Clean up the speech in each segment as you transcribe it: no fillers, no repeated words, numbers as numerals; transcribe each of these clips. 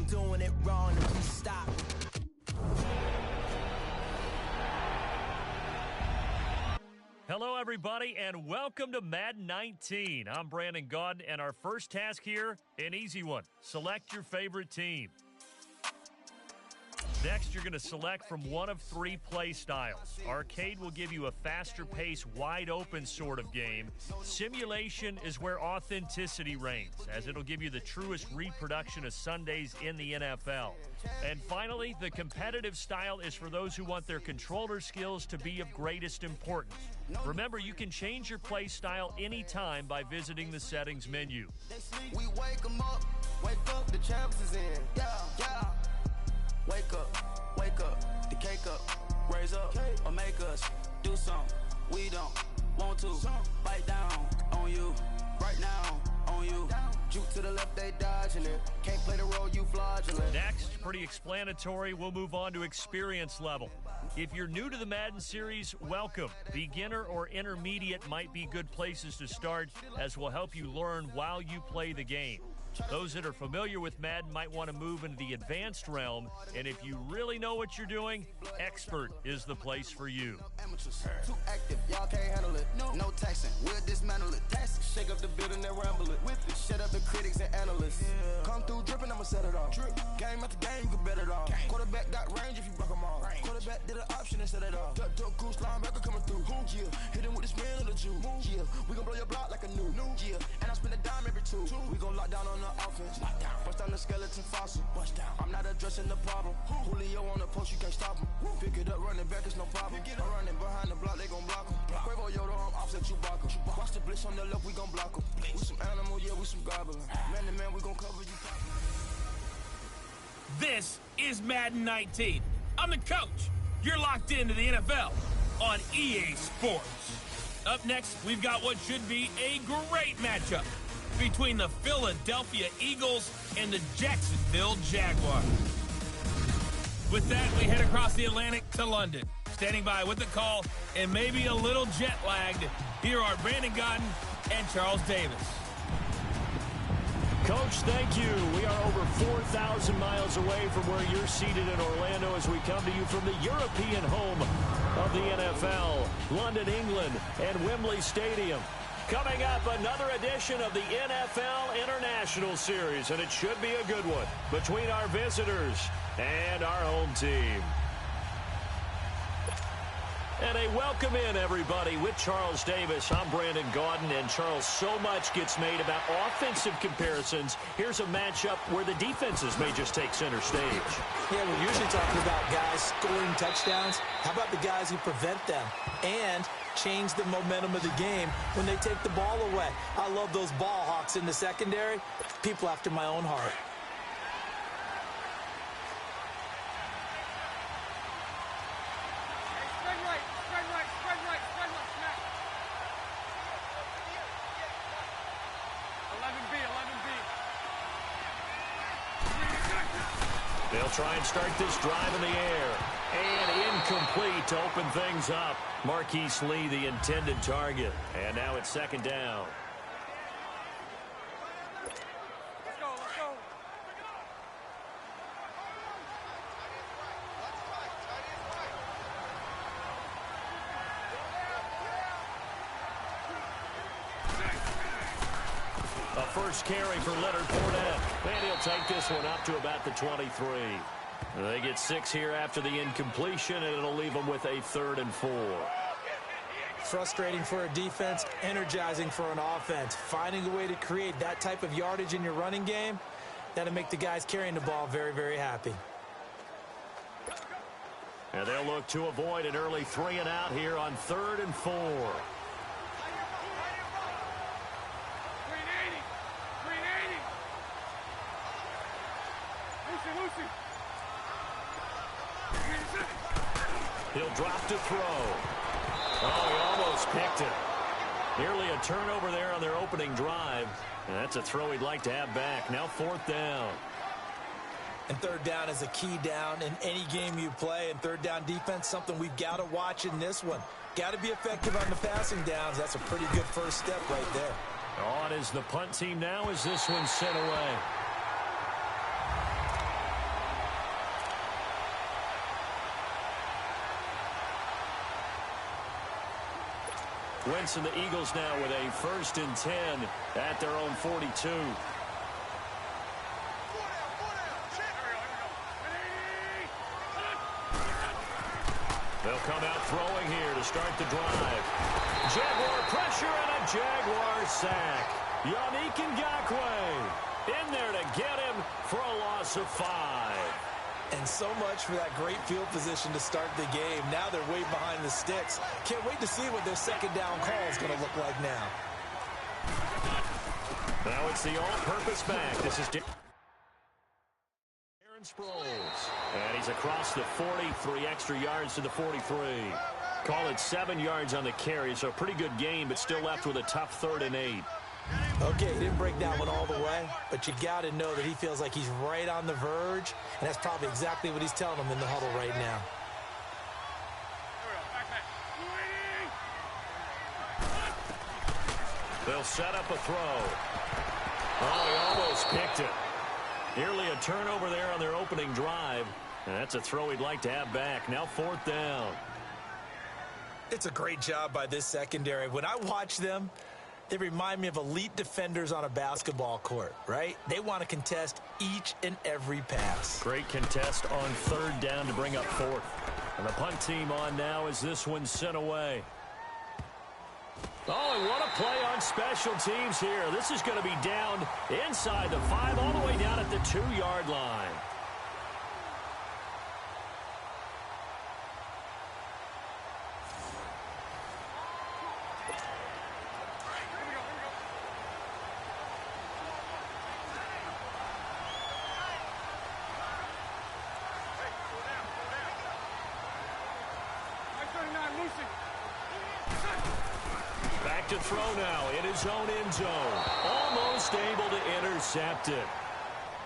I'm doing it wrong, then please stop. Hello, everybody, and welcome to Madden 19. I'm Brandon Gaudin, and our first task here, an easy one. Select your favorite team. Next, you're going to select from one of three play styles. Arcade will give you a faster pace, wide-open sort of game. Simulation is where authenticity reigns, as it'll give you the truest reproduction of Sundays in the NFL. And finally, the competitive style is for those who want their controller skills to be of greatest importance. Remember, you can change your play style anytime by visiting the settings menu. We wake them up, the champs is in. Yeah. Wake up, the cake up, raise up, or make us do something we don't want to. Bite down on you, right now on you. Juke to the left, they dodging it. Can't play the role, you fraudulent. Next, pretty explanatory, we'll move on to experience level. If you're new to the Madden series, welcome. Beginner or intermediate might be good places to start, as will help you learn while you play the game. Those that are familiar with Madden might want to move into the advanced realm, and if you really know what you're doing, Expert is the place for you. Too active, y'all can't handle it. No taxing, we'll dismantle it. Shake up the building and ramble it. Whip it, shut up the critics and analysts. Come through dripping, I'ma set it off. Game after game, you can bet it off. Quarterback got range if you block them all. Quarterback did an option and set it off. Duck, goose, linebacker coming through. Yeah, hit him with the spin of the Jew. Yeah, we gon' blow your block like a new. Yeah, and I spin a dime every two. We gon' lock down on the offense. Bust down the skeleton fossil. I'm not addressing the problem. Julio on the post, you can't stop him. Pick it up, running back, it's no problem. I'm running behind the block, they gon' block him. Quavo Yoda, I'm offset Chewbacca. Watch the blitz on the left, we gon' block him. We some animal, yeah, we some goblin. Man to man, we gon' cover you. This is Madden 19. I'm the coach. You're locked into the NFL on EA Sports. Up next, we've got what should be a great matchup between the Philadelphia Eagles and the Jacksonville Jaguars. With that, we head across the Atlantic to London. Standing by with the call and maybe a little jet-lagged, here are Brandon Gaudin and Charles Davis. Coach, thank you. We are over 4,000 miles away from where you're seated in Orlando as we come to you from the European home of the NFL, London, England, and Wembley Stadium. Coming up, another edition of the NFL International Series, and it should be a good one between our visitors and our home team. And a welcome in, everybody, with Charles Davis. I'm Brandon Gaudin, and Charles, so much gets made about offensive comparisons. Here's a matchup where the defenses may just take center stage. Yeah, we're usually talking about guys scoring touchdowns. How about the guys who prevent them and change the momentum of the game when they take the ball away? I love those ball hawks in the secondary. People after my own heart. They'll try and start this drive in the air. And incomplete to open things up. Marquise Lee, the intended target. And now it's second down. Let's go. A first carry for Leonard Fournette. And he'll take this one up to about the 23. They get 6 here after the incompletion, and it'll leave them with a 3rd and 4. Frustrating for a defense, energizing for an offense. Finding a way to create that type of yardage in your running game, that'll make the guys carrying the ball very, very happy. And they'll look to avoid an early 3 and out here on 3rd and 4. He'll drop to throw. Oh, he almost picked it. Nearly a turnover there on their opening drive. And that's a throw he'd like to have back. Now 4th down. And 3rd down is a key down in any game you play. And 3rd down defense, something we've got to watch in this one. Got to be effective on the passing downs. That's a pretty good first step right there. On is the punt team now as this one's sent away. Wentz and the Eagles now with a 1st and 10 at their own 42. They'll come out throwing here to start the drive. Jaguar pressure and a Jaguar sack. Yannick Ngakoue in there to get him for a loss of 5. And so much for that great field position to start the game. Now they're way behind the sticks. Can't wait to see what their second down call is going to look like now. Now it's the all-purpose back. This is Aaron Sproles. And he's across the 43 extra yards to the 43. Call it 7 yards on the carry, so a pretty good game, but still left with a tough 3rd and 8. Okay, he didn't break that one all the way, but you got to know that he feels like he's right on the verge, and that's probably exactly what he's telling him in the huddle right now. They'll set up a throw. Oh, he almost picked it. Nearly a turnover there on their opening drive. And that's a throw he'd like to have back. Now 4th down. It's a great job by this secondary. When I watch them, they remind me of elite defenders on a basketball court, right? They want to contest each and every pass. Great contest on 3rd down to bring up 4th. And the punt team on now as this one's sent away. Oh, and what a play on special teams here. This is going to be down inside the 5, all the way down at the 2-yard line. Back to throw now in his own end zone. Almost able to intercept it.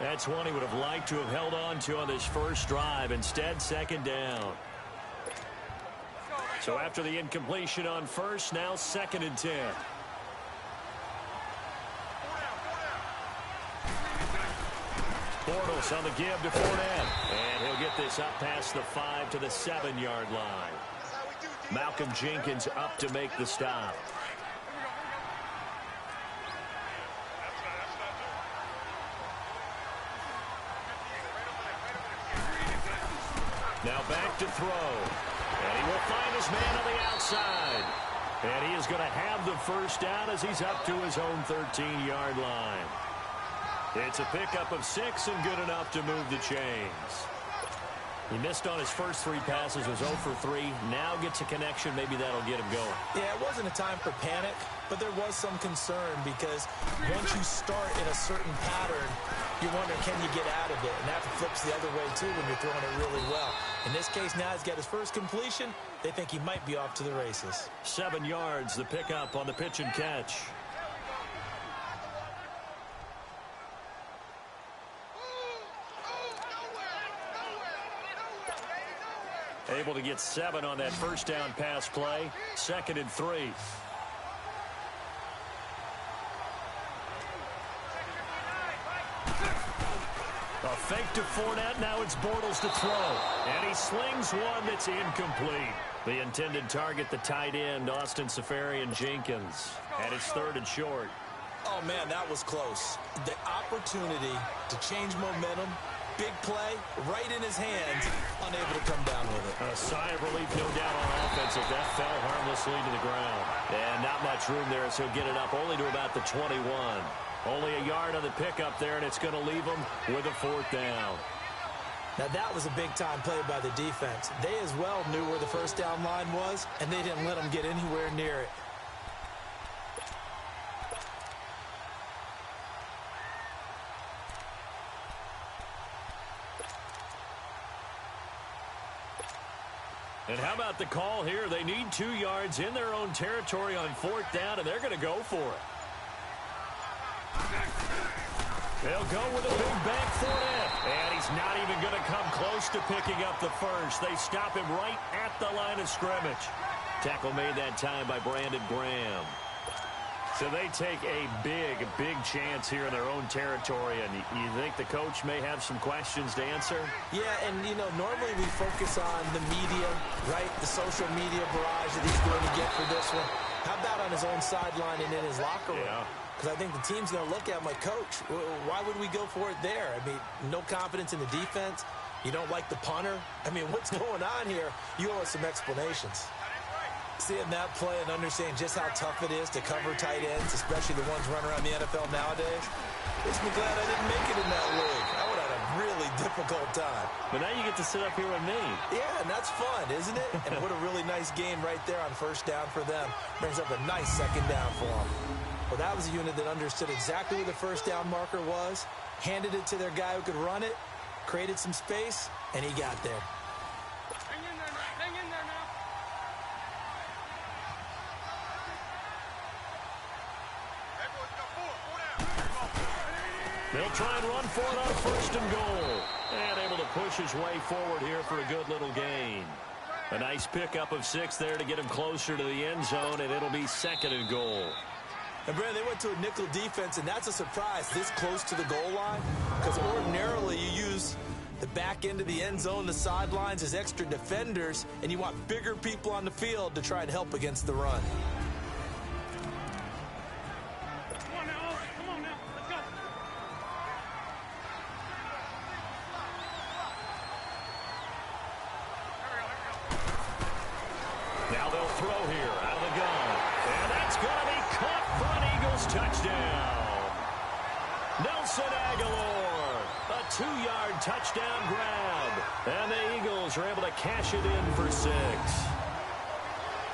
That's one he would have liked to have held on to on this first drive. Instead, 2nd down. So after the incompletion on 1st, now 2nd and 10. Bortles on the give to Fournette. And he'll get this up past the 5 to the 7-yard line. Malcolm Jenkins up to make the stop. Now back to throw. And he will find his man on the outside. And he is going to have the 1st down as he's up to his own 13-yard line. It's a pickup of 6 and good enough to move the chains. He missed on his first 3 passes, was 0 for 3. Now gets a connection. Maybe that'll get him going. Yeah, it wasn't a time for panic, but there was some concern because once you start in a certain pattern, you wonder, can you get out of it? And that flips the other way, too, when you're throwing it really well. In this case, now he's got his first completion. They think he might be off to the races. 7 yards, the pickup on the pitch and catch. Able to get 7 on that 1st down pass play. 2nd and 3. A fake to Fournette. Now it's Bortles to throw. And he slings one that's incomplete. The intended target, the tight end, Austin Seferian-Jenkins. And it's 3rd and short. Oh, man, that was close. The opportunity to change momentum. Big play, right in his hands, unable to come down with it. A sigh of relief, no doubt, on offense if that fell harmlessly to the ground. And not much room there, so he'll get it up only to about the 21. Only a yard on the pickup there, and it's going to leave him with a 4th down. Now, that was a big-time play by the defense. They as well knew where the 1st down line was, and they didn't let him get anywhere near it. And how about the call here? They need 2 yards in their own territory on 4th down, and they're going to go for it. They'll go with a big bank for it. And he's not even going to come close to picking up the first. They stop him right at the line of scrimmage. Tackle made that time by Brandon Graham. So they take a big chance here in their own territory, and you think the coach may have some questions to answer? Yeah, and, you know, normally we focus on the media, right, the social media barrage that he's going to get for this one. How about on his own sideline and in his locker room? Because I think the team's going to look at him like, Coach, why would we go for it there? I mean, no confidence in the defense. You don't like the punter. I mean, what's going on here? You owe us some explanations. Seeing that play and understanding just how tough it is to cover tight ends, especially the ones running around the NFL nowadays, makes me glad I didn't make it in that league. I would have had a really difficult time. But now you get to sit up here with me. Yeah, and that's fun, isn't it? And what a really nice game right there on first down for them. Brings up a nice second down for them. Well, that was a unit that understood exactly where the first down marker was, handed it to their guy who could run it, created some space, and he got there. Hang in there now. Hang in there now. They'll try and run for it on first and goal. And able to push his way forward here for a good little gain. A nice pickup of 6 there to get him closer to the end zone, and it'll be second and goal. And, Brad, they went to a nickel defense, and that's a surprise this close to the goal line, because ordinarily you use the back end of the end zone, the sidelines as extra defenders, and you want bigger people on the field to try and help against the run. Come on now. Come on now. Let's go. Now they'll throw here out of the gun. And that's going to be caught for an Eagles touchdown. Nelson Aguilar, a 2-yard touchdown grab. And the Eagles are able to cash it in for 6.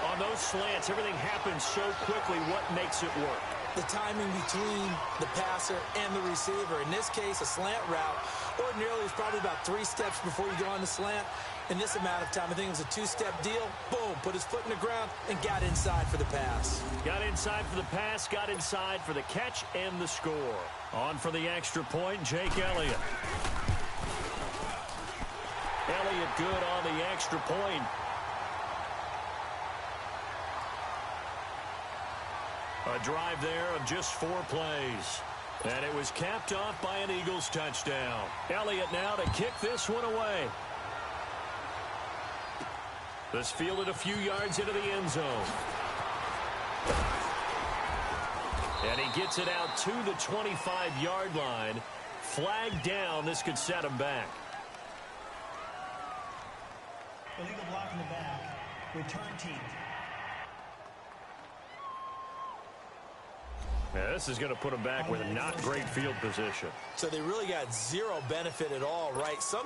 On those slants, everything happens so quickly. What makes it work? The timing between the passer and the receiver. In this case, a slant route. Ordinarily, it's probably about 3 steps before you go on the slant. In this amount of time, I think it was a 2-step deal. Boom, put his foot in the ground and got inside for the pass. Got inside for the pass, got inside for the catch and the score. On for the extra point, Jake Elliott. Elliott good on the extra point. A drive there of just 4 plays. And it was capped off by an Eagles touchdown. Elliott now to kick this one away. This fielded a few yards into the end zone. And he gets it out to the 25-yard line. Flag down. This could set him back. Illegal block in the back. Return team. Yeah, this is going to put him back with not great field position. So they really got zero benefit at all, right? Some